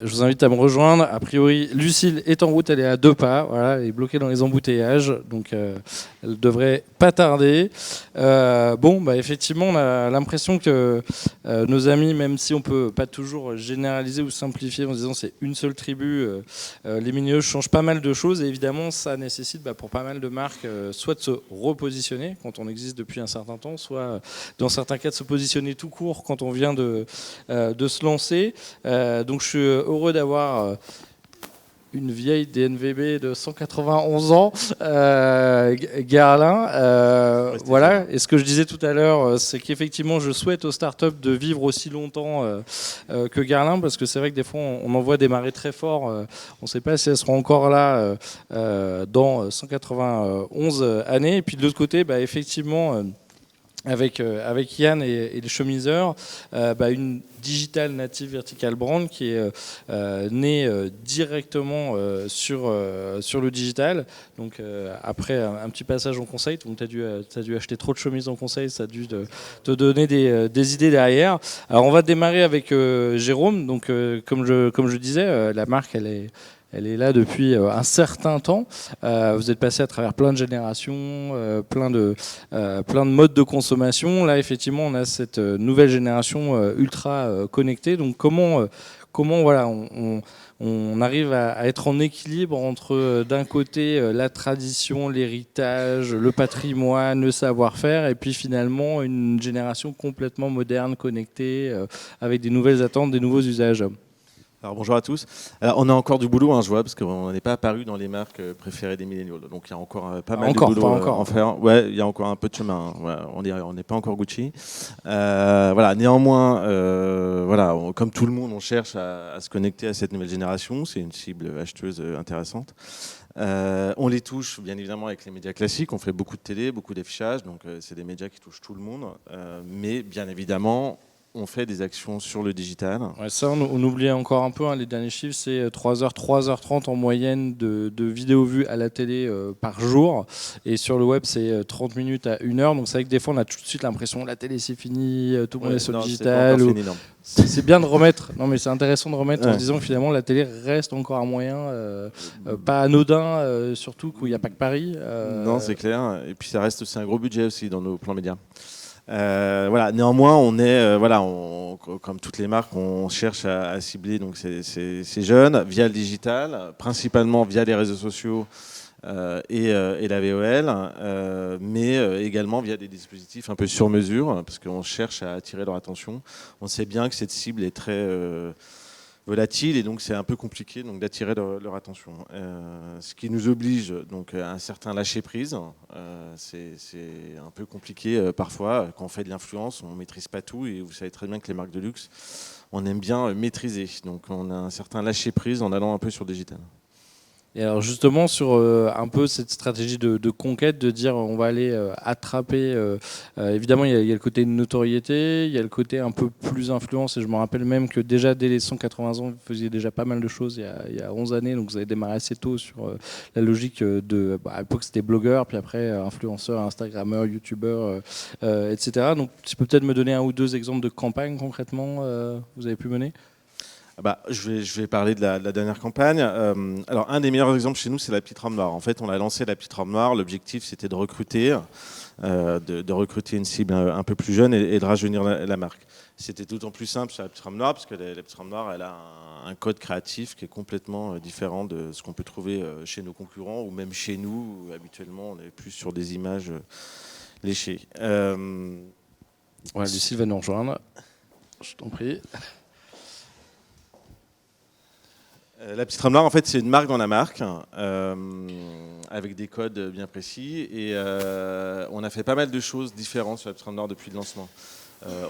Je vous invite à me rejoindre. A priori, Lucille est en route, elle est à 2 pas, voilà, elle est bloquée dans les embouteillages, donc elle devrait pas tarder. Effectivement, on a l'impression que nos amis, même si on peut pas toujours généraliser ou simplifier en se disant c'est une seule tribu, les mini changent pas mal de choses et évidemment ça nécessite pour pas mal de marques soit de se repositionner quand on existe depuis un certain temps, soit dans certains cas de se positionner tout court quand on vient de se lancer. Donc je suis heureux d'avoir une vieille DNVB de 191 ans, Guerlain. Voilà. Et ce que je disais tout à l'heure, c'est qu'effectivement, je souhaite aux startups de vivre aussi longtemps que Guerlain, parce que c'est vrai que des fois, on en voit démarrer très fort. On ne sait pas si elles seront encore là dans 191 années. Et puis de l'autre côté, effectivement... Avec Yann et les chemiseurs, une digital native vertical brand qui est née directement sur le digital. Donc après un petit passage en conseil, donc tu as dû acheter trop de chemises en conseil, ça a dû te donner des idées derrière. Alors on va démarrer avec Jérôme. Donc comme je disais, la marque elle est là depuis un certain temps. Vous êtes passé à travers plein de générations, plein de modes de consommation. Là, effectivement, on a cette nouvelle génération ultra connectée. Donc, comment voilà, on arrive à être en équilibre entre, d'un côté, la tradition, l'héritage, le patrimoine, le savoir-faire, et puis finalement, une génération complètement moderne, connectée, avec des nouvelles attentes, des nouveaux usages. Alors bonjour à tous. Alors, on a encore du boulot, je vois, parce qu'on n'est pas apparu dans les marques préférées des milléniaux. Donc il y a encore pas mal de boulot à en faire. Ouais, il y a encore un peu de chemin. Voilà, on n'est pas encore Gucci. Néanmoins, comme tout le monde, on cherche à se connecter à cette nouvelle génération. C'est une cible acheteuse intéressante. On les touche bien évidemment avec les médias classiques. On fait beaucoup de télé, beaucoup d'affichage. Donc c'est des médias qui touchent tout le monde. Mais bien évidemment, on fait des actions sur le digital. Ouais, ça, on oublie encore un peu, les derniers chiffres, c'est 3h, 3h30 en moyenne de vidéos vues à la télé par jour. Et sur le web, c'est 30 minutes à 1 heure. Donc c'est vrai que des fois, on a tout de suite l'impression la télé, c'est fini, tout le monde est sur le digital. C'est bien de remettre, non mais c'est intéressant de remettre en se disant que finalement, la télé reste encore un moyen pas anodin, surtout qu'il n'y a pas que Paris. Non, c'est clair. Et puis ça reste aussi un gros budget aussi dans nos plans médias. Néanmoins, on est, comme toutes les marques, on cherche à cibler donc ces jeunes via le digital, principalement via les réseaux sociaux et la VOL, mais également via des dispositifs un peu sur mesure, parce qu'on cherche à attirer leur attention. On sait bien que cette cible est très volatile et donc c'est un peu compliqué donc d'attirer leur attention. Ce qui nous oblige donc à un certain lâcher prise. C'est un peu compliqué parfois quand on fait de l'influence, on maîtrise pas tout et vous savez très bien que les marques de luxe, on aime bien maîtriser. Donc on a un certain lâcher prise en allant un peu sur le digital. Et alors justement sur un peu cette stratégie de conquête, de dire on va aller attraper, évidemment il y a le côté notoriété, il y a le côté un peu plus influence, et je me rappelle même que déjà dès les 180 ans vous faisiez déjà pas mal de choses il y a 11 années, donc vous avez démarré assez tôt sur la logique à l'époque c'était blogueur, puis après influenceur, instagrammeur, youtubeur, etc. Donc tu peux peut-être me donner un ou deux exemples de campagnes concrètement vous avez pu mener? Je vais parler de la dernière campagne. Alors, un des meilleurs exemples chez nous, c'est la petite robe noire. En fait, on a lancé la petite robe noire. L'objectif, c'était de recruter, une cible un peu plus jeune et de rajeunir la marque. C'était d'autant plus simple sur la petite robe noire, parce que la petite robe noire, elle a un code créatif qui est complètement différent de ce qu'on peut trouver chez nos concurrents, ou même chez nous, où habituellement, on est plus sur des images léchées. Lucille va nous rejoindre. Je t'en prie. La petite robe noire, en fait, c'est une marque dans la marque, avec des codes bien précis. Et on a fait pas mal de choses différentes sur la petite robe noire depuis le lancement.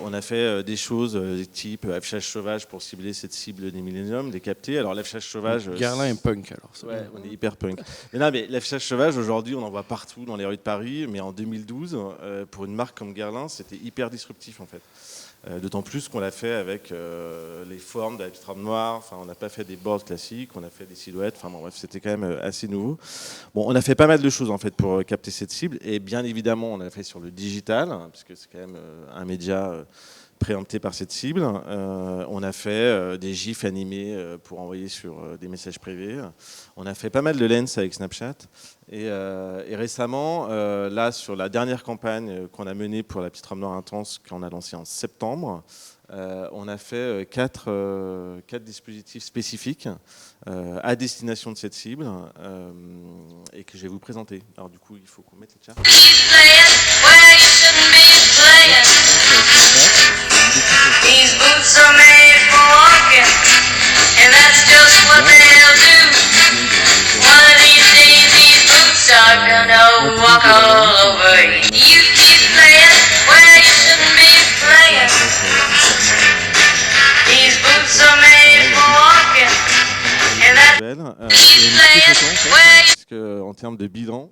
On a fait des choses type affichage sauvage pour cibler cette cible des milléniums, les capter. Alors l'affichage sauvage... Guerlain est punk alors. Ouais, on est hyper punk. Mais l'affichage sauvage, aujourd'hui, on en voit partout dans les rues de Paris. Mais en 2012, pour une marque comme Guerlain, c'était hyper disruptif en fait. D'autant plus qu'on l'a fait avec les formes de la petite robe noire. Enfin, on n'a pas fait des boards classiques, on a fait des silhouettes. Enfin bon, bref, c'était quand même assez nouveau. Bon, on a fait pas mal de choses en fait pour capter cette cible. Et bien évidemment, on a fait sur le digital, parce que c'est quand même un média préempté par cette cible. On a fait des gifs animés pour envoyer sur des messages privés. On a fait pas mal de lens avec Snapchat. Et récemment, là, sur la dernière campagne qu'on a menée pour la petite robe noire intense, qu'on a lancée en septembre, on a fait quatre dispositifs spécifiques à destination de cette cible et que je vais vous présenter. Alors du coup, il faut qu'on mette les charts. These boots are made for walking, and that's just what they'll do. One of these days, these boots are gonna walk all over you. You keep playing where you shouldn't be playing. These boots are made for walking, and that's keep playing where you. Parce que en termes de bilan.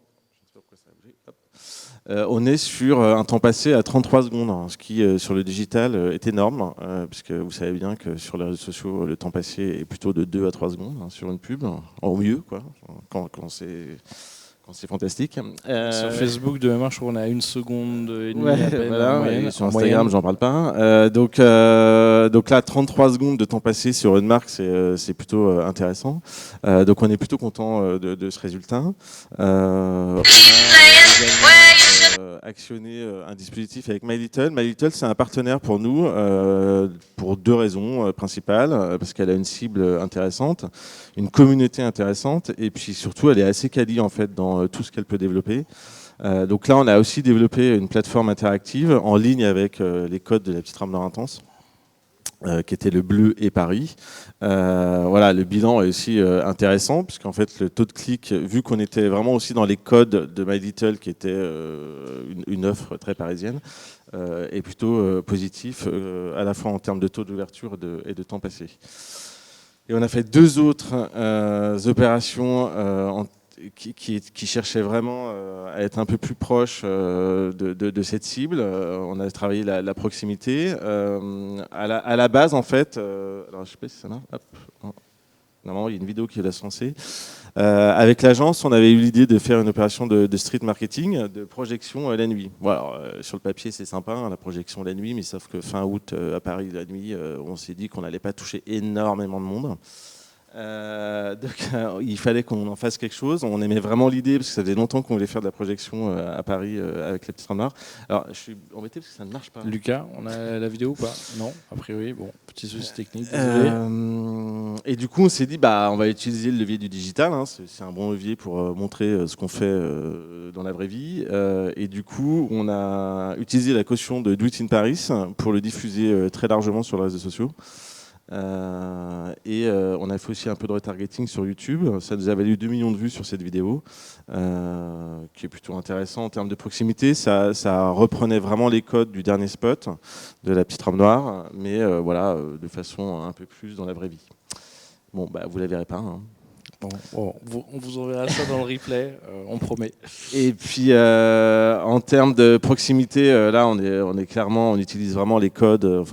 On est sur un temps passé à 33 secondes, hein, ce qui, sur le digital, est énorme, puisque vous savez bien que sur les réseaux sociaux, le temps passé est plutôt de 2 à 3 secondes hein, sur une pub, au mieux, quoi, quand c'est fantastique. Sur Facebook, de mémoire, je crois qu'on est à 1 seconde et demie à peine, voilà, en moyenne, sur Instagram, j'en parle pas. Donc là, 33 secondes de temps passé sur une marque, c'est plutôt intéressant. Donc on est plutôt content de ce résultat. On a actionné un dispositif avec My Little. My Little, c'est un partenaire pour nous pour 2 raisons principales, parce qu'elle a une cible intéressante, une communauté intéressante, et puis surtout, elle est assez quali en fait dans tout ce qu'elle peut développer. Donc là, on a aussi développé une plateforme interactive en ligne avec les codes de la petite robe noire intense. Qui était le bleu et Paris. Voilà, le bilan est aussi intéressant, puisqu'en fait, le taux de clic, vu qu'on était vraiment aussi dans les codes de My Little, qui était une offre très parisienne, est plutôt positif, à la fois en termes de taux d'ouverture et de temps passé. Et on a fait 2 autres opérations qui cherchaient vraiment à être un peu plus proche de cette cible. On a travaillé la proximité. À la base, en fait, alors je sais pas si ça marche. Normalement, il y a une vidéo qui est censée. Avec l'agence, on avait eu l'idée de faire une opération de street marketing, de projection la nuit. Voilà, sur le papier, c'est sympa, hein, la projection la nuit, mais sauf que fin août, à Paris, la nuit, on s'est dit qu'on n'allait pas toucher énormément de monde. Donc, il fallait qu'on en fasse quelque chose. On aimait vraiment l'idée parce que ça faisait longtemps qu'on voulait faire de la projection à Paris avec la petite robe noire. Alors, je suis embêté parce que ça ne marche pas. Lucas, on a la vidéo ou pas? Non, a priori, bon, petit souci technique. Et du coup, on s'est dit, on va utiliser le levier du digital. Hein, c'est un bon levier pour montrer ce qu'on fait dans la vraie vie. Et du coup, on a utilisé la caution de Do It in Paris pour le diffuser très largement sur les réseaux sociaux. On a fait aussi un peu de retargeting sur YouTube. Ça nous a valu 2 millions de vues sur cette vidéo, qui est plutôt intéressant en termes de proximité. Ça reprenait vraiment les codes du dernier spot de la petite robe noire, mais voilà, de façon un peu plus dans la vraie vie. Bon, vous la verrez pas. Hein. Bon, on vous enverra ça dans le replay, on promet. Et puis en termes de proximité, là on est clairement, on utilise vraiment les codes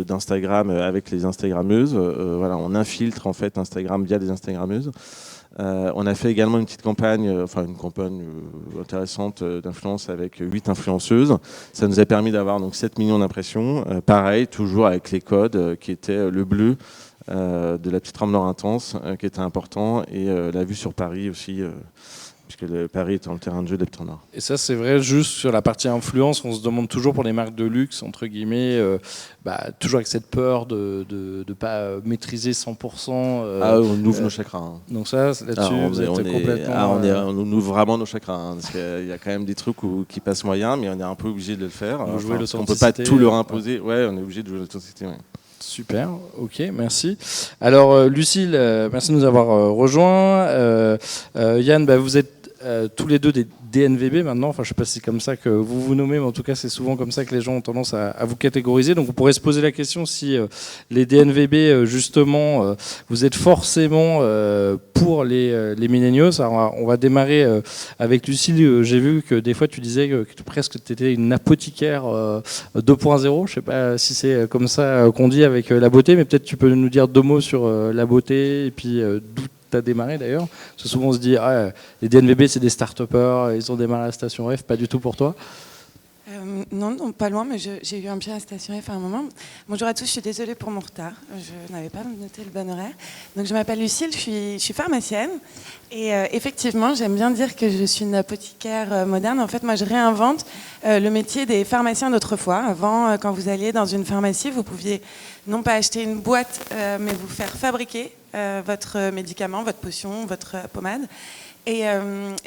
d'Instagram avec les Instagrammeuses. Voilà, on infiltre en fait Instagram via des Instagrammeuses. On a fait également une petite campagne, une campagne intéressante d'influence avec 8 influenceuses. Ça nous a permis d'avoir donc 7 millions d'impressions. Pareil, toujours avec les codes qui étaient le bleu. De la petite robe noire intense qui était important et la vue sur Paris aussi puisque Paris est dans le terrain de jeu de la petite robe noire. Et ça c'est vrai juste sur la partie influence, on se demande toujours pour les marques de luxe entre guillemets toujours avec cette peur de pas maîtriser 100%. On ouvre nos chakras. Hein. Donc ça là-dessus vous êtes complètement... on ouvre vraiment nos chakras hein, parce qu'il y a quand même des trucs qui passent moyen mais on est un peu obligé de le faire. On ne peut pas tout leur imposer. Ouais, on est obligé de jouer l'authenticité. Ouais. Super, ok, merci. Alors Lucille, merci de nous avoir rejoints. Yann, vous êtes tous les deux des DNVB maintenant, je ne sais pas si c'est comme ça que vous vous nommez, mais en tout cas c'est souvent comme ça que les gens ont tendance à vous catégoriser. Donc on pourrait se poser la question si les DNVB justement, vous êtes forcément pour les millennials. Alors on va démarrer avec Lucille. J'ai vu que des fois tu disais que presque tu étais une apothicaire 2.0. Je ne sais pas si c'est comme ça qu'on dit avec la beauté, mais peut-être tu peux nous dire 2 mots sur la beauté et puis d'où tu as démarré d'ailleurs. Parce que souvent on se dit les DNVB c'est des start-upers, ils ont démarré à Station F, pas du tout pour toi. Non, pas loin, mais j'ai eu un pied à stationner à un moment. Bonjour à tous, je suis désolée pour mon retard. Je n'avais pas noté le bon horaire. Donc, je m'appelle Lucille, je suis pharmacienne. Et effectivement, j'aime bien dire que je suis une apothicaire moderne. En fait, moi, je réinvente le métier des pharmaciens d'autrefois. Avant, quand vous alliez dans une pharmacie, vous pouviez non pas acheter une boîte, mais vous faire fabriquer votre médicament, votre potion, votre pommade. Et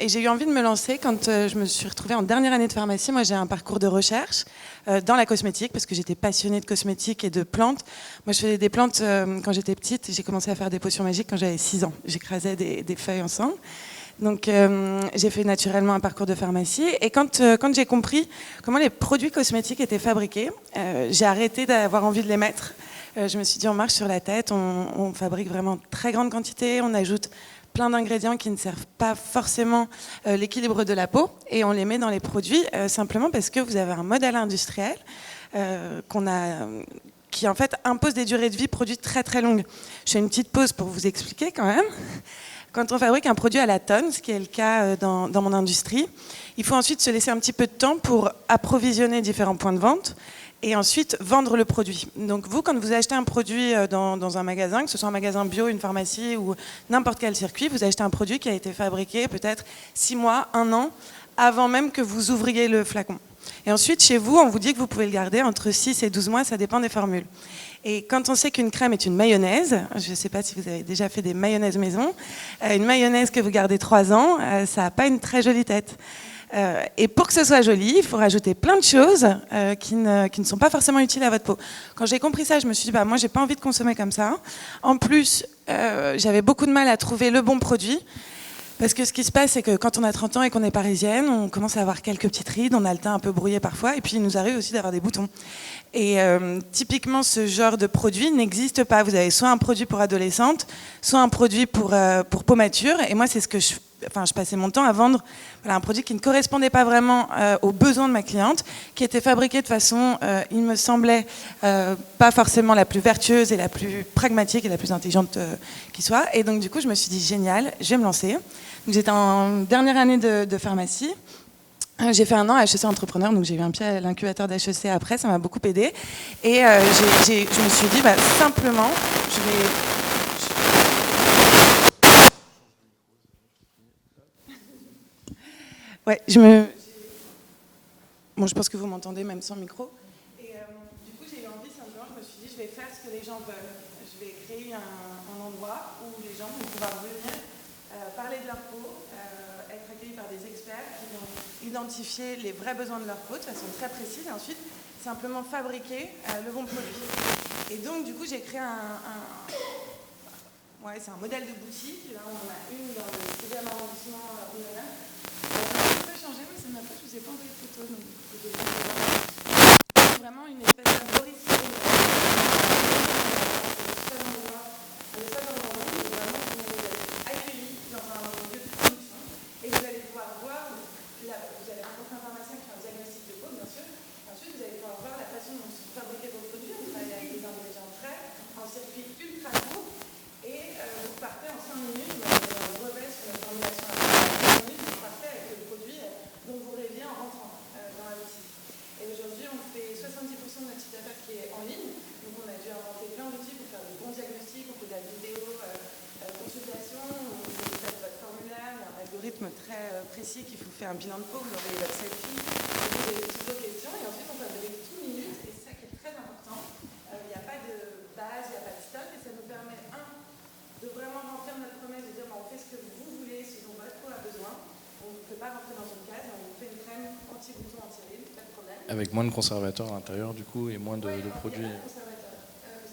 j'ai eu envie de me lancer quand je me suis retrouvée en dernière année de pharmacie. Moi, j'ai un parcours de recherche dans la cosmétique parce que j'étais passionnée de cosmétique et de plantes. Moi, je faisais des plantes quand j'étais petite. J'ai commencé à faire des potions magiques quand j'avais 6 ans. J'écrasais des feuilles ensemble. Donc, j'ai fait naturellement un parcours de pharmacie. Et quand j'ai compris comment les produits cosmétiques étaient fabriqués, j'ai arrêté d'avoir envie de les mettre. Je me suis dit, on marche sur la tête, on fabrique vraiment très grande quantité, on ajoute plein d'ingrédients qui ne servent pas forcément l'équilibre de la peau et on les met dans les produits simplement parce que vous avez un modèle industriel qui en fait impose des durées de vie produits très très longues. Je fais une petite pause pour vous expliquer quand même. Quand on fabrique un produit à la tonne, ce qui est le cas dans mon industrie, il faut ensuite se laisser un petit peu de temps pour approvisionner différents points de vente et ensuite vendre le produit. Donc vous, quand vous achetez un produit dans un magasin, que ce soit un magasin bio, une pharmacie ou n'importe quel circuit, vous achetez un produit qui a été fabriqué peut-être 6 mois, 1 an, avant même que vous ouvriez le flacon. Et ensuite, chez vous, on vous dit que vous pouvez le garder entre 6 et 12 mois, ça dépend des formules. Et quand on sait qu'une crème est une mayonnaise, je ne sais pas si vous avez déjà fait des mayonnaises maison, une mayonnaise que vous gardez 3 ans, ça n'a pas une très jolie tête. Et pour que ce soit joli, il faut rajouter plein de choses qui ne sont pas forcément utiles à votre peau. Quand j'ai compris ça, je me suis dit, moi, j'ai pas envie de consommer comme ça. En plus, j'avais beaucoup de mal à trouver le bon produit. Parce que ce qui se passe, c'est que quand on a 30 ans et qu'on est parisienne, on commence à avoir quelques petites rides, on a le teint un peu brouillé parfois, et puis il nous arrive aussi d'avoir des boutons. Et typiquement, ce genre de produit n'existe pas. Vous avez soit un produit pour adolescente, soit un produit pour peau mature. Et moi, c'est ce que je passais mon temps à vendre un produit qui ne correspondait pas vraiment aux besoins de ma cliente, qui était fabriqué de façon, il me semblait, pas forcément la plus vertueuse et la plus pragmatique et la plus intelligente qui soit. Et donc, du coup, je me suis dit, génial, je vais me lancer. Donc, j'étais en dernière année de pharmacie. J'ai fait 1 an à HEC Entrepreneur, donc j'ai eu un pied à l'incubateur d'HEC après, ça m'a beaucoup aidé. Et je me suis dit, simplement, je vais... Ouais, Bon, je pense que vous m'entendez même sans micro. Et du coup, j'ai eu envie simplement, je me suis dit, je vais faire ce que les gens veulent. Je vais créer un endroit où les gens vont pouvoir venir parler de leur peau, être accueillis par des experts qui vont identifier les vrais besoins de leur peau de façon très précise et ensuite simplement fabriquer le bon produit. Et donc, du coup, j'ai créé c'est un modèle de boutique. Là, on en a une dans le 6e arrondissement Rue. Ça a un peu changé, mais c'est ma faute, je ne vous ai pas envoyé de photos. Donc c'est vraiment une espèce d'arborescence. Le seul endroit où vraiment vous êtes accueillis dans un lieu de production et vous allez pouvoir voir, vous allez rencontrer un pharmacien qui fait un diagnostic de peau, bien sûr. Ensuite, vous allez pouvoir voir la façon dont vous fabriquez vos produits. On travaille avec des ingrédients frais, en circuit ultra court. Et vous partez en 5 minutes, vous avez un brevet sur la formulation à 5 minutes, vous partez avec le produit dont vous rêviez en rentrant dans la boutique. Et aujourd'hui, on fait 70% de notre site d'affaires qui est en ligne. Donc on a dû inventer plein d'outils pour faire de bons diagnostics, on fait de la vidéo consultation, vous faites votre formulaire, il y a un algorithme très précis qui vous fait un bilan de peau, vous envoyez votre selfie, vous avez toutes vos questions, et ensuite on fabrique tout minute, et c'est ça qui est très important. Il n'y a pas de base, il n'y a pas de stock, et ça nous permet, de vraiment remplir notre promesse, de dire on fait ce que vous voulez, ce dont votre peau a besoin. On ne peut pas rentrer dans une case, on fait une crème anti-bouton, anti-rides, pas de problème. Avec moins de conservateurs à l'intérieur du coup et moins de produits. Vous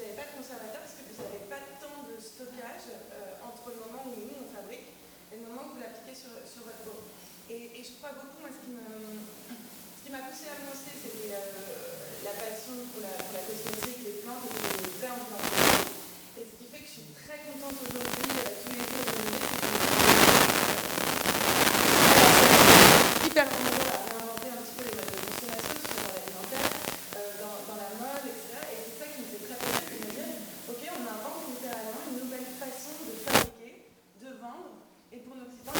n'avez pas de conservateur parce que vous n'avez pas de temps de stockage entre le moment où nous on fabrique et le moment où vous l'appliquez sur votre peau. Et je crois beaucoup, moi ce qui m'a poussé à me lancer, c'était la passion pour la cosmétique, les plantes et les vrais environnementaux. Et ce qui fait que je suis très contente aujourd'hui, tous les jours, de me dire que c'est hyper nouveau à réinventer un petit peu les modes de consommation, que ce soit dans l'alimentaire, dans la mode, etc. Et c'est ça qui me fait très plaisir, de me dire, ok, on invente littéralement une nouvelle façon de fabriquer, de vendre, et pour nos clients,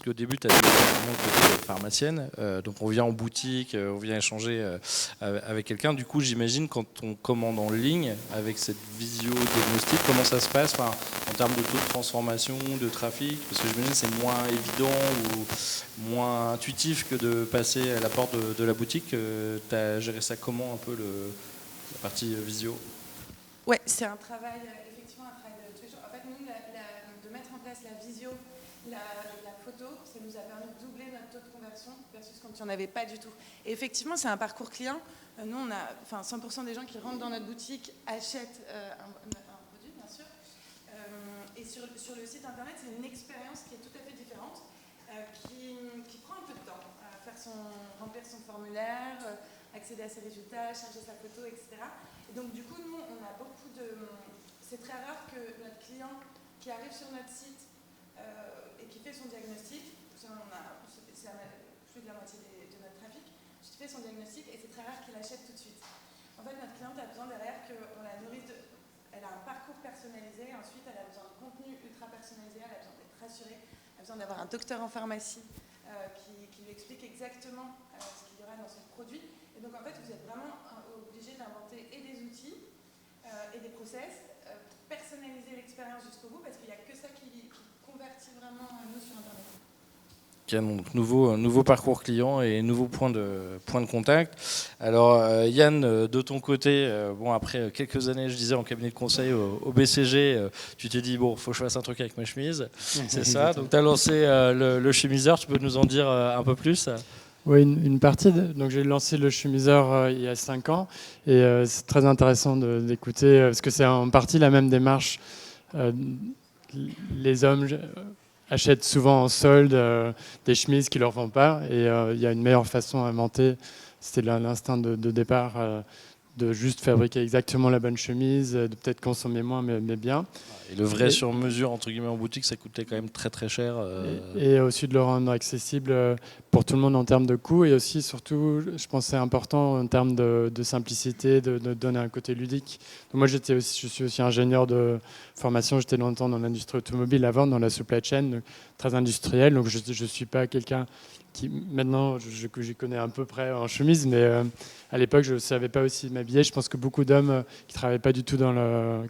qu'au début, tu as vraiment le côté pharmacienne. Donc, on vient en boutique, on vient échanger avec quelqu'un. Du coup, j'imagine, quand on commande en ligne, avec cette visio-diagnostic, comment ça se passe en termes de taux de transformation, de trafic? Parce que j'imagine que c'est moins évident ou moins intuitif que de passer à la porte de la boutique. Tu as géré ça comment, un peu, la partie visio? Ouais, c'est un travail, effectivement, un travail de tous les jours. En fait, nous, de mettre en place la visio, la photo, ça nous a permis de doubler notre taux de conversion versus quand il n'y en avait pas du tout. Et effectivement, c'est un parcours client. Nous, on a 100% des gens qui rentrent dans notre boutique achètent un produit, bien sûr. Et sur le site internet, c'est une expérience qui est tout à fait différente, qui prend un peu de temps. Remplir son formulaire, accéder à ses résultats, charger sa photo, etc. Et donc, du coup, nous, on a beaucoup de... C'est très rare que notre client qui arrive sur notre site et qui fait son diagnostic, c'est plus de la moitié de notre trafic, qui fait son diagnostic et c'est très rare qu'il achète tout de suite. En fait, notre cliente a besoin derrière qu'on la nourrisse elle a un parcours personnalisé, ensuite elle a besoin de contenu ultra personnalisé, elle a besoin d'être rassurée, elle a besoin d'avoir un docteur en pharmacie qui lui explique exactement ce qu'il y aura dans son produit. Et donc en fait, vous êtes vraiment obligé d'inventer et des outils et des process pour personnaliser l'expérience jusqu'au bout, parce qu'il n'y a que ça qui convertit vraiment nous sur Internet. Donc nouveau parcours client et nouveau point de contact. Alors Yann, de ton côté, après quelques années, je disais, en cabinet de conseil au BCG, tu t'es dit, bon, il faut que je fasse un truc avec ma chemise, c'est ça. Donc tu as lancé le chemiseur, tu peux nous en dire un peu plus? Oui, une partie. Donc j'ai lancé le chemiseur il y a 5 ans et c'est très intéressant d'écouter parce que c'est en partie la même démarche. Les hommes achètent souvent en solde des chemises qui ne leur vont pas et il y a une meilleure façon à inventer. C'était l'instinct de départ de juste fabriquer exactement la bonne chemise, de peut-être consommer moins mais bien. Et le vrai sur-mesure, entre guillemets, en boutique, ça coûtait quand même très très cher. Et aussi de le rendre accessible pour tout le monde en termes de coût et aussi, surtout, je pense que c'est important en termes de simplicité, de donner un côté ludique. Donc moi, je suis aussi ingénieur de formation, j'étais longtemps dans l'industrie automobile avant, dans la supply chain, très industrielle, donc je ne suis pas quelqu'un qui, maintenant, j'y connais à peu près en chemise, mais à l'époque, je ne savais pas aussi m'habiller. Je pense que beaucoup d'hommes qui ne travaillent pas du tout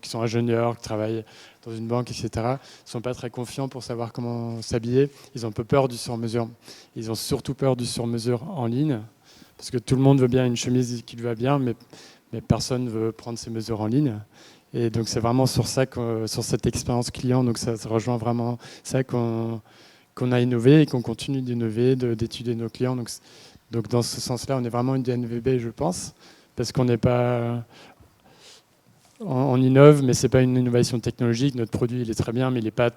qui sont ingénieurs, qui travaillent dans une banque, etc., ne sont pas très confiants pour savoir comment s'habiller. Ils ont un peu peur du sur-mesure. Ils ont surtout peur du sur-mesure en ligne, parce que tout le monde veut bien une chemise qui lui va bien, mais personne ne veut prendre ses mesures en ligne. Et donc c'est vraiment sur ça, sur cette expérience client, donc ça rejoint vraiment ça qu'on a innové et qu'on continue d'innover, d'étudier nos clients. Donc dans ce sens-là, on est vraiment une DNVB, je pense, parce qu'on n'est pas... On innove, mais ce n'est pas une innovation technologique. Notre produit, il est très bien, mais il n'est pas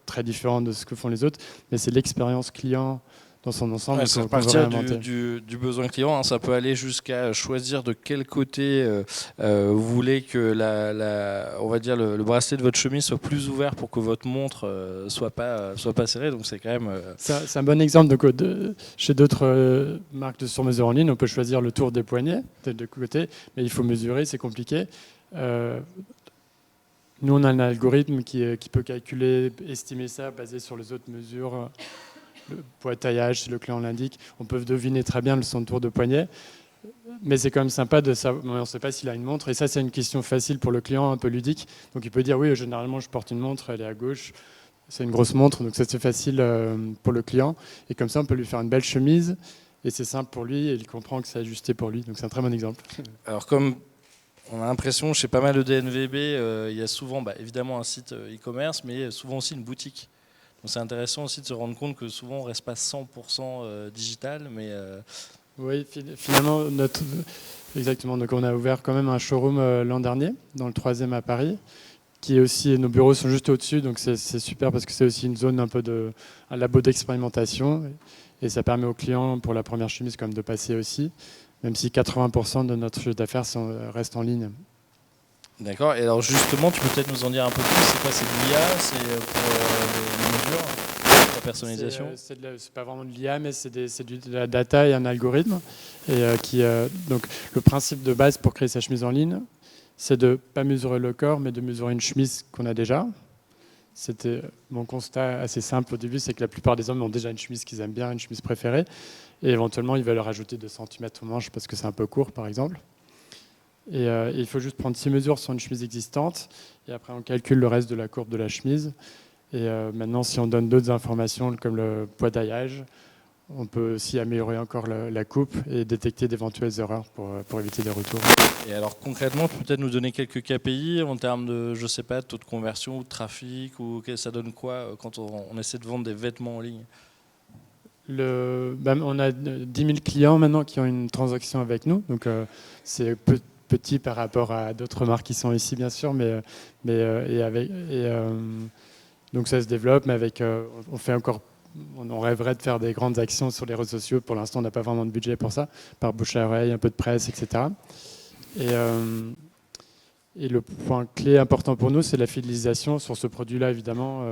très différent de ce que font les autres. Mais c'est l'expérience client dans son ensemble. Ouais, c'est à partir du besoin client. Ça peut aller jusqu'à choisir de quel côté vous voulez que on va dire le bracelet de votre chemise soit plus ouvert pour que votre montre soit pas serrée. Donc c'est quand même. C'est un bon exemple. Chez d'autres marques de sur-mesure en ligne, on peut choisir le tour des poignets de côté, mais il faut mesurer, c'est compliqué. Nous, on a un algorithme qui peut calculer, estimer ça basé sur les autres mesures, le poids taillage, si le client l'indique. On peut deviner très bien son tour de poignet, mais c'est quand même sympa de savoir. On ne sait pas s'il a une montre, et ça, c'est une question facile pour le client, un peu ludique. Donc, il peut dire oui, généralement, je porte une montre, elle est à gauche. C'est une grosse montre, donc ça, c'est facile pour le client. Et comme ça, on peut lui faire une belle chemise, et c'est simple pour lui, et il comprend que c'est ajusté pour lui. Donc, c'est un très bon exemple. Alors, comme on a l'impression, chez pas mal de DNVB, il y a souvent évidemment un site e-commerce, mais souvent aussi une boutique. Donc c'est intéressant aussi de se rendre compte que souvent on ne reste pas 100% digital. Mais Oui, finalement, exactement. Donc on a ouvert quand même un showroom l'an dernier, dans le 3e à Paris, qui est aussi, nos bureaux sont juste au-dessus, donc c'est super parce que c'est aussi une zone un labo d'expérimentation, et ça permet aux clients, pour la première chemise, quand même, de passer aussi, même si 80% de notre chiffre d'affaires reste en ligne. D'accord. Et alors justement, tu peux peut-être nous en dire un peu plus. C'est quoi? C'est de l'IA? C'est pour les mesures, la personnalisation? C'est pas vraiment de l'IA, mais c'est de la data et un algorithme. Et donc le principe de base pour créer sa chemise en ligne, c'est de ne pas mesurer le corps, mais de mesurer une chemise qu'on a déjà. c'était mon constat assez simple au début, c'est que la plupart des hommes ont déjà une chemise qu'ils aiment bien, une chemise préférée, et éventuellement ils veulent rajouter 2 cm aux manches parce que c'est un peu court par exemple. Et il faut juste prendre 6 mesures sur une chemise existante, et après on calcule le reste de la courbe de la chemise. Et maintenant, si on donne d'autres informations comme le poids taillage, on peut aussi améliorer encore la coupe et détecter d'éventuelles erreurs pour éviter des retours. Et alors concrètement, peut-être nous donner quelques KPI en termes de, je sais pas, taux de conversion ou de trafic, ou ça donne quoi quand on essaie de vendre des vêtements en ligne? On a 10 000 clients maintenant qui ont une transaction avec nous, donc c'est petit par rapport à d'autres marques qui sont ici bien sûr, donc ça se développe, mais on rêverait de faire des grandes actions sur les réseaux sociaux. Pour l'instant, on n'a pas vraiment de budget pour ça, par bouche à oreille, un peu de presse, etc. Et le point clé important pour nous, c'est la fidélisation sur ce produit-là, évidemment.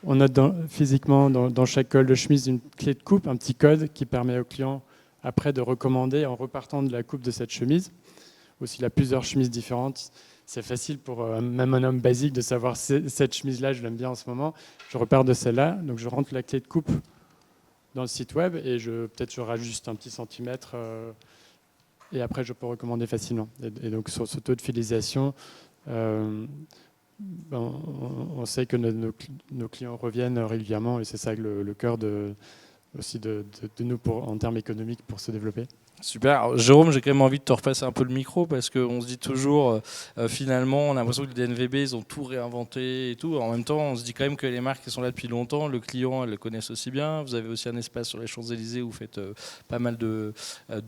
On a physiquement dans chaque col de chemise une clé de coupe, un petit code qui permet au client après de recommander en repartant de la coupe de cette chemise. Ou s'il a plusieurs chemises différentes, c'est facile pour même un homme basique de savoir cette chemise-là, je l'aime bien en ce moment. Je repars de celle-là, donc je rentre la clé de coupe dans le site web et peut-être je rajuste un petit centimètre et après je peux recommander facilement. Et donc sur ce taux de fidélisation, on sait que nos clients reviennent régulièrement et c'est ça le cœur aussi de nous en termes économiques pour se développer. Super. Alors, Jérôme, j'ai quand même envie de te repasser un peu le micro parce qu'on se dit toujours, finalement, on a l'impression que les DNVB, ils ont tout réinventé et tout. En même temps, on se dit quand même que les marques qui sont là depuis longtemps, le client, elles le connaissent aussi bien. Vous avez aussi un espace sur les Champs-Élysées où vous faites pas mal de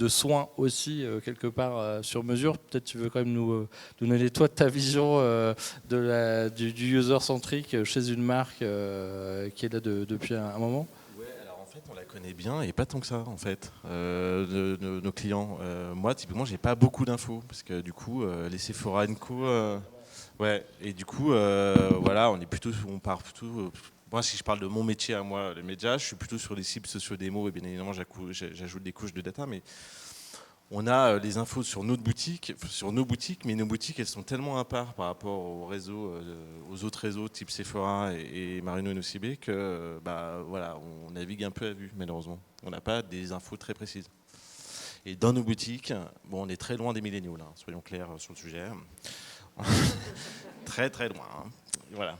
soins aussi, quelque part sur mesure. Peut-être tu veux quand même nous donner toi ta vision du user-centrique chez une marque qui est là depuis un moment. En fait, on la connaît bien et pas tant que ça, en fait, nos clients. Moi, typiquement, j'ai pas beaucoup d'infos parce que du coup, les Sephora &Co, ouais, et du coup, voilà, on part plutôt. Moi, si je parle de mon métier à moi, les médias, je suis plutôt sur les cibles socio-démo et bien évidemment, j'ajoute des couches de data, mais on a les infos sur nos boutiques, mais nos boutiques, elles sont tellement à part par rapport aux autres réseaux type Sephora et Marino et Nocibé que voilà, on navigue un peu à vue, malheureusement. On n'a pas des infos très précises. Et dans nos boutiques, on est très loin des milléniaux, là, soyons clairs sur le sujet. Très très loin. Hein. Voilà.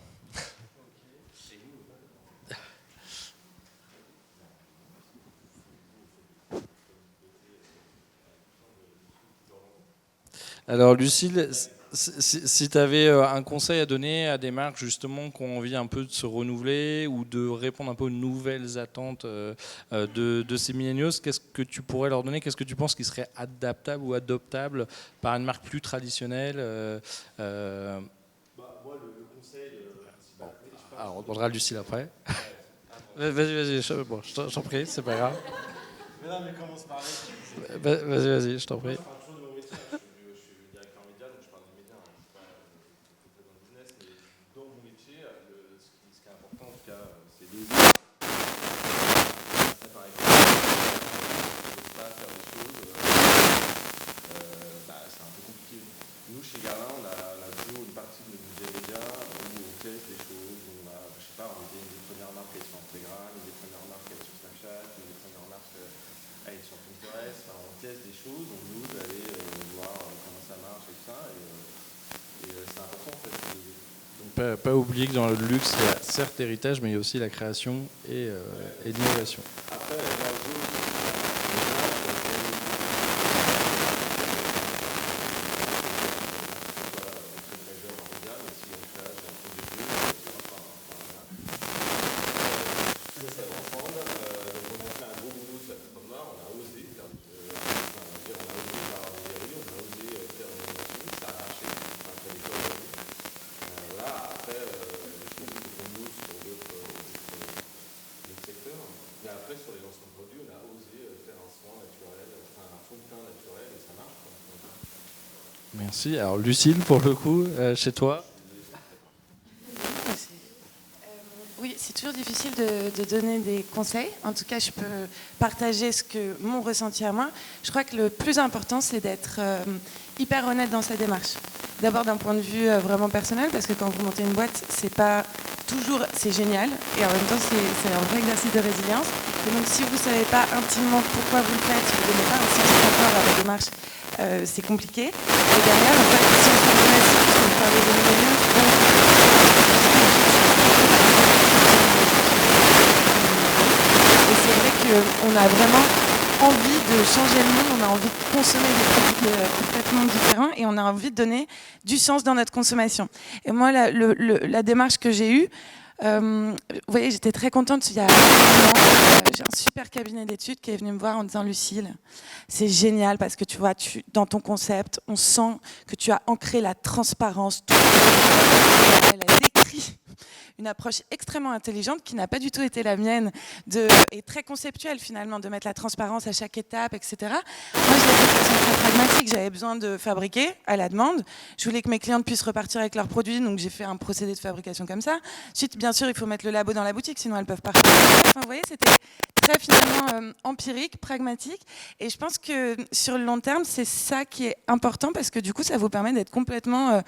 Alors Lucille, si tu avais un conseil à donner à des marques justement qui ont envie un peu de se renouveler ou de répondre un peu aux nouvelles attentes de ces millennials, qu'est-ce que tu pourrais leur donner? Qu'est-ce que tu penses qui serait adaptable ou adoptable par une marque plus traditionnelle Moi, le conseil... Alors, on demandera Lucille après. Vas-y, je t'en prie, c'est pas grave. Mais non, mais commence par là. Vas-y, je t'en prie. Nous, chez Garlin, on a toujours une partie de notre budget média où on teste des choses. On a, je sais pas, on était une des premières marques à être sur Instagram, une des premières marques à être sur Snapchat, une des premières marques à être sur Pinterest. Enfin, on teste des choses, on nous d'aller voir comment ça marche et tout ça. Et c'est important en fait. Donc, pas oublier que dans le luxe, il y a certes héritage, mais il y a aussi la création et l'innovation. Après, sur les lancements de produits, on a osé faire un soin naturel, un fond de teint naturel et ça marche. Merci. Alors Lucille, pour le coup, chez toi. Oui, c'est toujours difficile de donner des conseils. En tout cas, je peux partager mon ressenti à moi. Je crois que le plus important, c'est d'être hyper honnête dans sa démarche. D'abord d'un point de vue vraiment personnel, parce que quand vous montez une boîte, c'est pas toujours, c'est génial, et en même temps, c'est un vrai exercice de résilience. Et donc, si vous ne savez pas intimement pourquoi vous le faites, si vous ne donnez pas un sens rapport à la démarche, c'est compliqué. Et derrière, en fait, si on se automatique, si on parle des millénaires, et c'est vrai qu'on a vraiment envie de changer le monde, on a envie de consommer des produits complètement différents et on a envie de donner du sens dans notre consommation. Et moi, la démarche que j'ai eue, vous voyez, j'étais très contente. Il y a un an, j'ai un super cabinet d'études qui est venu me voir en disant Lucille, c'est génial parce que tu vois, dans ton concept, on sent que tu as ancré la transparence. Elle a décrit une approche extrêmement intelligente qui n'a pas du tout été la mienne et très conceptuelle finalement, de mettre la transparence à chaque étape, etc. Moi, je l'ai fait de façon très pragmatique. J'avais besoin de fabriquer à la demande. Je voulais que mes clientes puissent repartir avec leurs produits, donc j'ai fait un procédé de fabrication comme ça. Ensuite, bien sûr, il faut mettre le labo dans la boutique, sinon elles peuvent pas repartir. Enfin, vous voyez, c'était très finalement empirique, pragmatique. Et je pense que sur le long terme, c'est ça qui est important parce que du coup, ça vous permet d'être complètement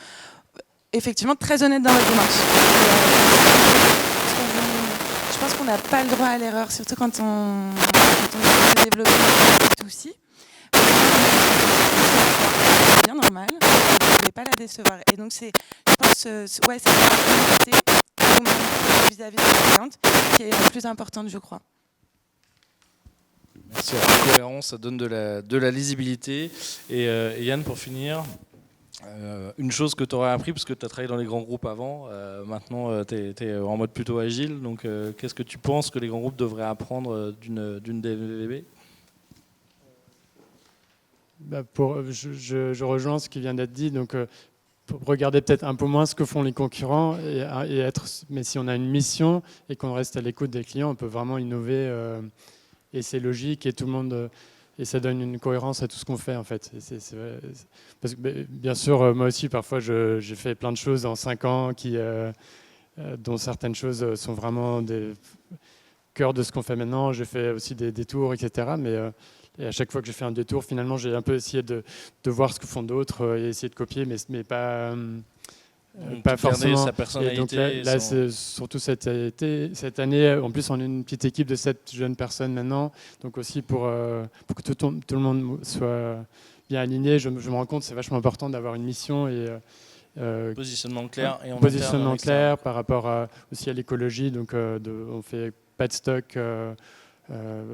effectivement très honnête dans votre démarche. Je pense qu'on n'a pas le droit à l'erreur, surtout quand on essaie de développer tout aussi. C'est bien normal, vous ne pouvez pas la décevoir. Et donc, je pense, c'est la responsabilité vis-à-vis de la cliente qui est la plus importante, je crois. Merci. La cohérence, ça donne de la lisibilité. Et Yann, pour finir, une chose que tu aurais appris, parce que tu as travaillé dans les grands groupes avant, maintenant tu es en mode plutôt agile, donc qu'est-ce que tu penses que les grands groupes devraient apprendre d'une DVB ? Je rejoins ce qui vient d'être dit, donc pour regarder peut-être un peu moins ce que font les concurrents, mais si on a une mission et qu'on reste à l'écoute des clients, on peut vraiment innover et c'est logique et tout le monde... Et ça donne une cohérence à tout ce qu'on fait en fait. Parce que bien sûr, moi aussi parfois j'ai fait plein de choses en 5 ans dont certaines choses sont vraiment des cœurs de ce qu'on fait maintenant. J'ai fait aussi des détours, etc. Et à chaque fois que j'ai fait un détour, finalement j'ai un peu essayé de voir ce que font d'autres et essayer de copier, mais pas forcément. Sa personnalité. Et donc là c'est surtout cette année, en plus on est une petite équipe de 7 jeunes personnes maintenant, donc aussi pour que tout le monde soit bien aligné, je me rends compte que c'est vachement important d'avoir une mission et positionnement clair et positionnement clair par rapport aussi à l'écologie, donc on fait pas de stock.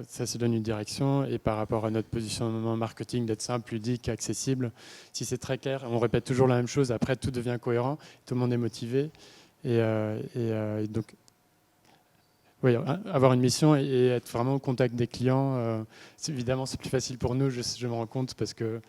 Ça se donne une direction et par rapport à notre positionnement marketing d'être simple, ludique, accessible, si c'est très clair, on répète toujours la même chose, après tout devient cohérent, tout le monde est motivé et donc oui, avoir une mission et être vraiment au contact des clients, évidemment c'est plus facile pour nous, je me rends compte parce que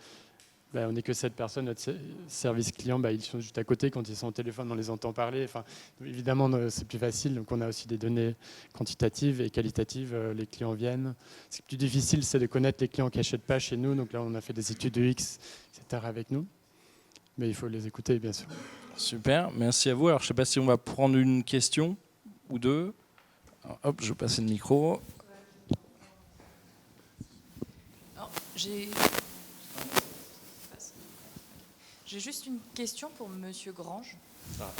on n'est que 7 personnes, notre service client, ils sont juste à côté, quand ils sont au téléphone, on les entend parler. Enfin, évidemment, c'est plus facile, donc on a aussi des données quantitatives et qualitatives, les clients viennent. Ce qui est plus difficile, c'est de connaître les clients qui n'achètent pas chez nous, donc là on a fait des études de X, etc. avec nous, mais il faut les écouter, bien sûr. Super, merci à vous. Alors je ne sais pas si on va prendre une question ou deux. Alors, hop, je vais passer le micro. Alors, J'ai juste une question pour Monsieur Grange. Voilà.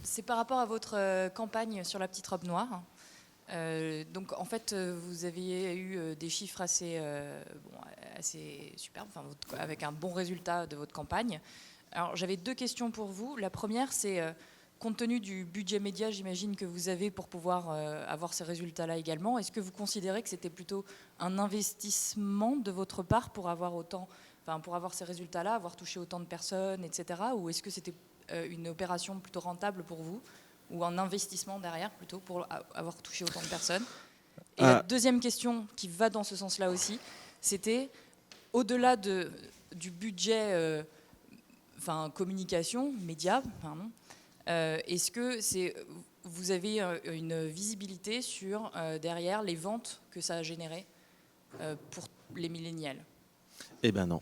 C'est par rapport à votre campagne sur la petite robe noire. Donc, en fait, vous aviez eu des chiffres assez superbes, avec un bon résultat de votre campagne. Alors, j'avais 2 questions pour vous. La première, c'est compte tenu du budget média, j'imagine que vous avez pour pouvoir avoir ces résultats-là également. Est-ce que vous considérez que c'était plutôt un investissement de votre part pour avoir ces résultats-là, avoir touché autant de personnes, etc. Ou est-ce que c'était une opération plutôt rentable pour vous, ou un investissement derrière plutôt pour avoir touché autant de personnes? Et la deuxième question qui va dans ce sens-là aussi, c'était au-delà du budget communication, médias, est-ce que vous avez une visibilité sur derrière les ventes que ça a généré pour les millénials? Eh ben non.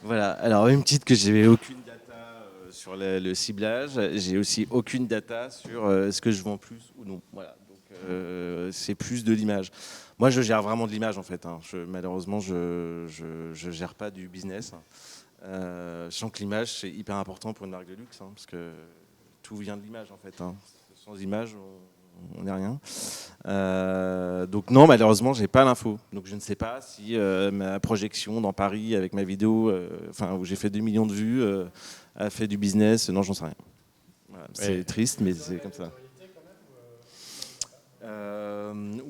Voilà. Alors une petite que j'avais aucune data sur le ciblage. J'ai aussi aucune data sur est-ce que je vends plus ou non. Voilà. Donc c'est plus de l'image. Moi, je gère vraiment de l'image en fait. Malheureusement, je gère pas du business. Je sens que l'image, c'est hyper important pour une marque de luxe, parce que tout vient de l'image, en fait. Sans image, on n'est rien. Donc non, malheureusement, j'ai pas l'info. Donc je ne sais pas si ma projection dans Paris avec ma vidéo, où j'ai fait 2 millions de vues, a fait du business. Non, j'en sais rien. Voilà, c'est triste, mais c'est comme ça.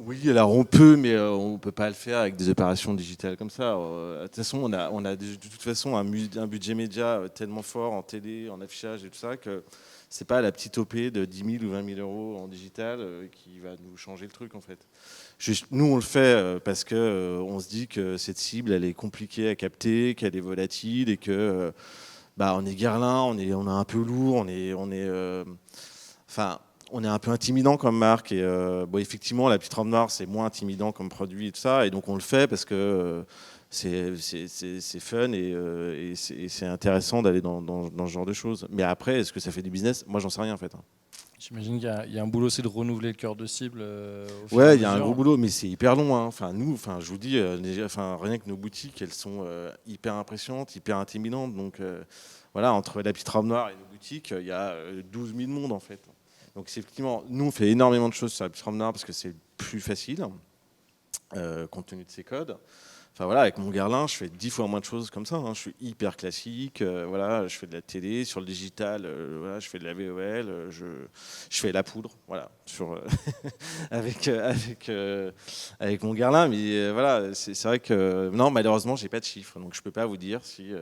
Oui, alors on peut, mais on ne peut pas le faire avec des opérations digitales comme ça. De toute façon, on a de toute façon un budget média tellement fort en télé, en affichage et tout ça, que c'est pas la petite OP de 10 000 ou 20 000 euros en digital qui va nous changer le truc en fait. Nous, on le fait parce que on se dit que cette cible, elle est compliquée à capter, qu'elle est volatile et que on est Guerlain, on est un peu lourd, on est un peu intimidant comme marque et effectivement la petite robe noire c'est moins intimidant comme produit et tout ça et donc on le fait parce que c'est fun et c'est intéressant d'aller dans ce genre de choses. Mais après, est-ce que ça fait du business? Moi, j'en sais rien en fait. J'imagine qu'il y a un boulot, c'est de renouveler le cœur de cible. Ouais, il y a un gros boulot, mais c'est hyper long. Nous, je vous dis, rien que nos boutiques, elles sont hyper impressionnantes, hyper intimidantes. Donc voilà, entre la petite robe noire et nos boutiques, il y a 12 000 monde en fait. Donc effectivement, nous, on fait énormément de choses sur la petite robe noire parce que c'est plus facile, compte tenu de ses codes. Avec mon Guerlain, je fais 10 fois moins de choses comme ça. Je suis hyper classique. Je fais de la télé, sur le digital. Je fais de la VOL. Je fais la poudre. Voilà, avec mon Guerlain. Mais c'est vrai que non, malheureusement, j'ai pas de chiffres, donc je peux pas vous dire si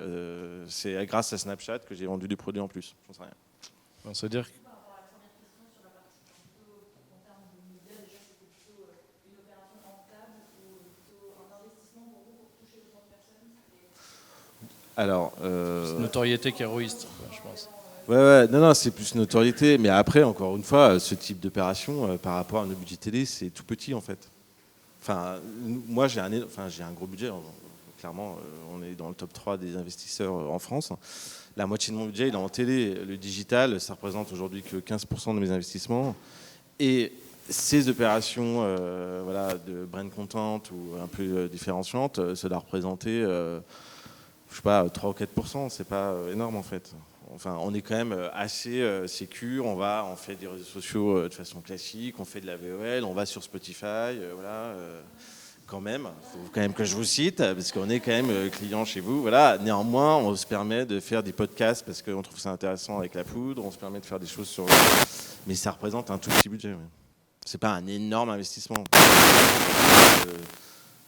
c'est grâce à Snapchat que j'ai vendu des produits en plus. J'en sais rien. On se dire. Alors, notoriété qu'héroïste, je pense. Non, c'est plus notoriété. Mais après, encore une fois, ce type d'opération, par rapport à nos budgets télé, c'est tout petit en fait. Moi, j'ai un gros budget. Clairement, on est dans le top 3 des investisseurs en France. La moitié de mon budget, il est en télé. Le digital, ça représente aujourd'hui que 15% de mes investissements. Et ces opérations de brand content ou un peu différenciantes, ça doit représenter... je sais pas, 3 ou 4%, c'est pas énorme en fait. On est quand même assez sécure, on fait des réseaux sociaux de façon classique, on fait de la VOL, on va sur Spotify, quand même. Il faut quand même que je vous cite, parce qu'on est quand même client chez vous. Voilà. Néanmoins, on se permet de faire des podcasts parce qu'on trouve ça intéressant avec la poudre, on se permet de faire des choses sur... Mais ça représente un tout petit budget. Ouais. C'est pas un énorme investissement.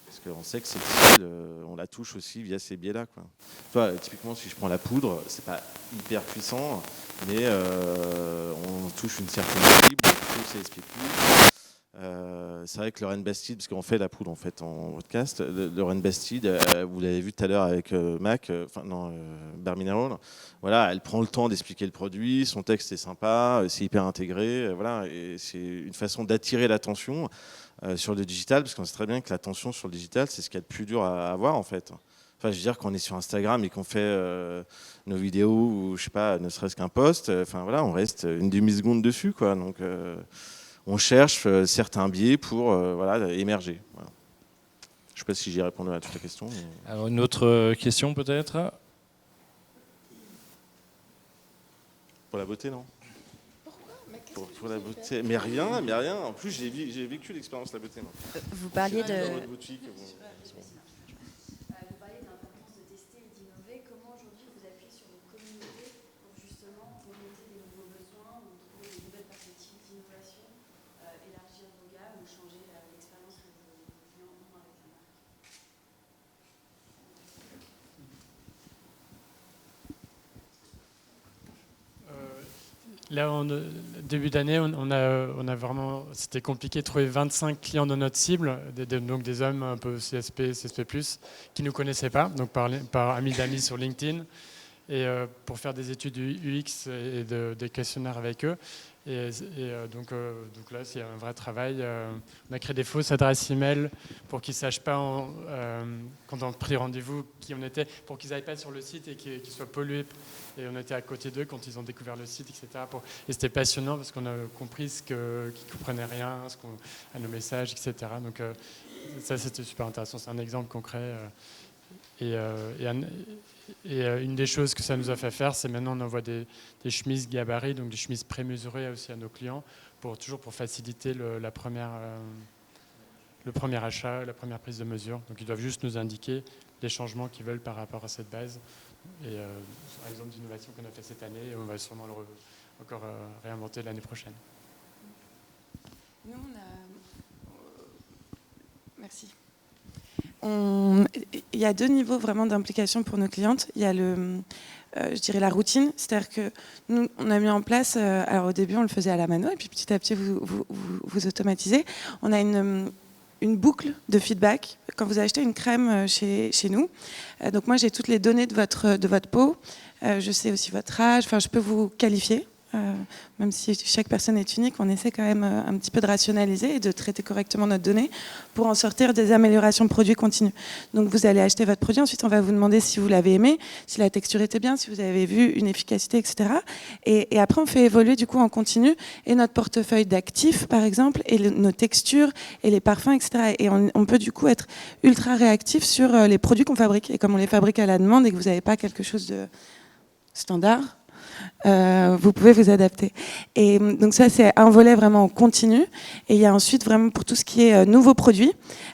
Parce qu'on sait que cette cible, on la touche aussi via ces biais-là. Typiquement, si je prends la poudre, c'est pas hyper puissant, mais on touche une certaine cible, tout CSP+. C'est vrai que Lorraine Bastide, parce qu'on fait la poudre en fait en podcast, Lorraine Bastide, vous l'avez vu tout à l'heure avec Berminerol, elle prend le temps d'expliquer le produit, son texte est sympa, c'est hyper intégré, et c'est une façon d'attirer l'attention sur le digital, parce qu'on sait très bien que l'attention sur le digital, c'est ce qu'il y a de plus dur à avoir en fait. Je veux dire, quand on est sur Instagram et qu'on fait nos vidéos ou je sais pas, ne serait-ce qu'un post, on reste une demi-seconde dessus, quoi. Donc on cherche certains biais pour émerger. Voilà. Je ne sais pas si j'ai répondu à toute la question. Mais... Alors une autre question peut-être. Pour la beauté, non? Pour la beauté, mais rien. En plus, j'ai vécu l'expérience de la beauté. Non. Vous parliez de... Dans votre boutique, Vous parliez de l'importance de tester et d'innover. Comment aujourd'hui vous appuyez sur vos communautés pour justement remonter des nouveaux besoins ou trouver des nouvelles perspectives d'innovation, élargir vos gammes ou changer l'expérience que vos clients ont avec la marque? Là, début d'année, on a vraiment, c'était compliqué de trouver 25 clients de notre cible, donc des hommes un peu CSP, qui ne nous connaissaient pas, donc par amis d'amis sur LinkedIn, et pour faire des études UX et des questionnaires avec eux. Donc là, c'est un vrai travail. On a créé des fausses adresses email pour qu'ils ne sachent pas, quand on a pris rendez-vous, qui on était, pour qu'ils n'aillent pas sur le site et qu'ils soient pollués. Et on était à côté d'eux quand ils ont découvert le site, etc. Et c'était passionnant parce qu'on a compris qu'ils ne comprenaient rien à nos messages, etc. Donc ça, c'était super intéressant. C'est un exemple concret. Et une des choses que ça nous a fait faire, c'est maintenant on envoie des chemises gabarit, donc des chemises prémesurées aussi à nos clients, toujours pour faciliter le premier achat, la première prise de mesure. Donc ils doivent juste nous indiquer les changements qu'ils veulent par rapport à cette base. Et par exemple d'innovation qu'on a fait cette année, et on va sûrement encore réinventer l'année prochaine. Nous, merci. Il y a 2 niveaux vraiment d'implication pour nos clientes. Il y a je dirais la routine, c'est-à-dire que nous, on a mis en place, alors au début on le faisait à la mano, et puis petit à petit vous automatisez. On a une boucle de feedback quand vous achetez une crème chez nous. Donc moi j'ai toutes les données de votre peau, je sais aussi votre âge, enfin je peux vous qualifier. Même si chaque personne est unique, on essaie quand même un petit peu de rationaliser et de traiter correctement notre donnée pour en sortir des améliorations de produits continues. Donc vous allez acheter votre produit, ensuite on va vous demander si vous l'avez aimé, si la texture était bien, si vous avez vu une efficacité, etc. Et après on fait évoluer du coup en continu et notre portefeuille d'actifs par exemple, et nos textures et les parfums, etc. Et on peut du coup être ultra réactif sur les produits qu'on fabrique. Et comme on les fabrique à la demande et que vous n'avez pas quelque chose de standard, vous pouvez vous adapter. Et donc ça, c'est un volet vraiment continu. Et il y a ensuite vraiment pour tout ce qui est nouveaux produits.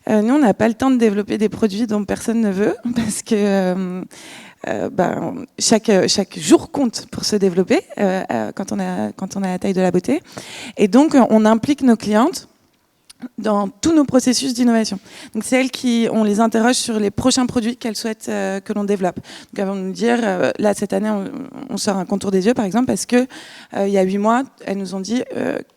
Nous, on n'a pas le temps de développer des produits dont personne ne veut parce que chaque jour compte pour se développer quand on a la taille de la beauté. Et donc, on implique nos clientes dans tous nos processus d'innovation. Donc c'est elles on les interroge sur les prochains produits qu'elles souhaitent que l'on développe. Donc elles vont nous dire, là cette année on sort un contour des yeux par exemple parce que il y a 8 mois elles nous ont dit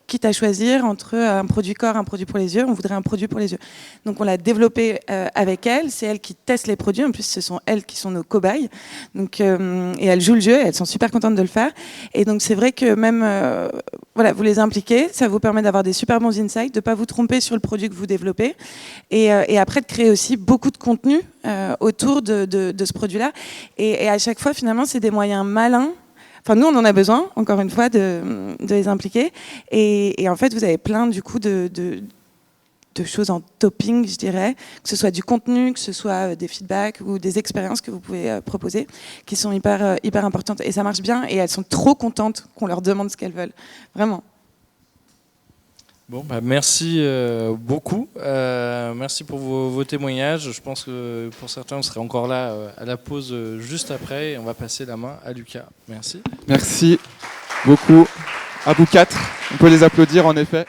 quitte à choisir entre un produit corps, un produit pour les yeux, on voudrait un produit pour les yeux. Donc on l'a développé avec elles, c'est elles qui testent les produits, en plus ce sont elles qui sont nos cobayes. Donc et elles jouent le jeu, et elles sont super contentes de le faire. Et donc c'est vrai que même voilà, vous les impliquez, ça vous permet d'avoir des super bons insights, de pas vous tromper sur le produit que vous développez, et après de créer aussi beaucoup de contenu autour de ce produit-là. Et à chaque fois, finalement, c'est des moyens malins. Enfin, nous, on en a besoin, encore une fois, de les impliquer. Et en fait, vous avez plein, du coup, de choses en topping, je dirais, que ce soit du contenu, que ce soit des feedbacks ou des expériences que vous pouvez proposer, qui sont hyper importantes. Et ça marche bien, et elles sont trop contentes qu'on leur demande ce qu'elles veulent. Vraiment. Bon, merci beaucoup. Merci pour vos témoignages. Je pense que pour certains, on serait encore là à la pause juste après. Et on va passer la main à Lucas. Merci. Merci beaucoup à vous 4. On peut les applaudir en effet.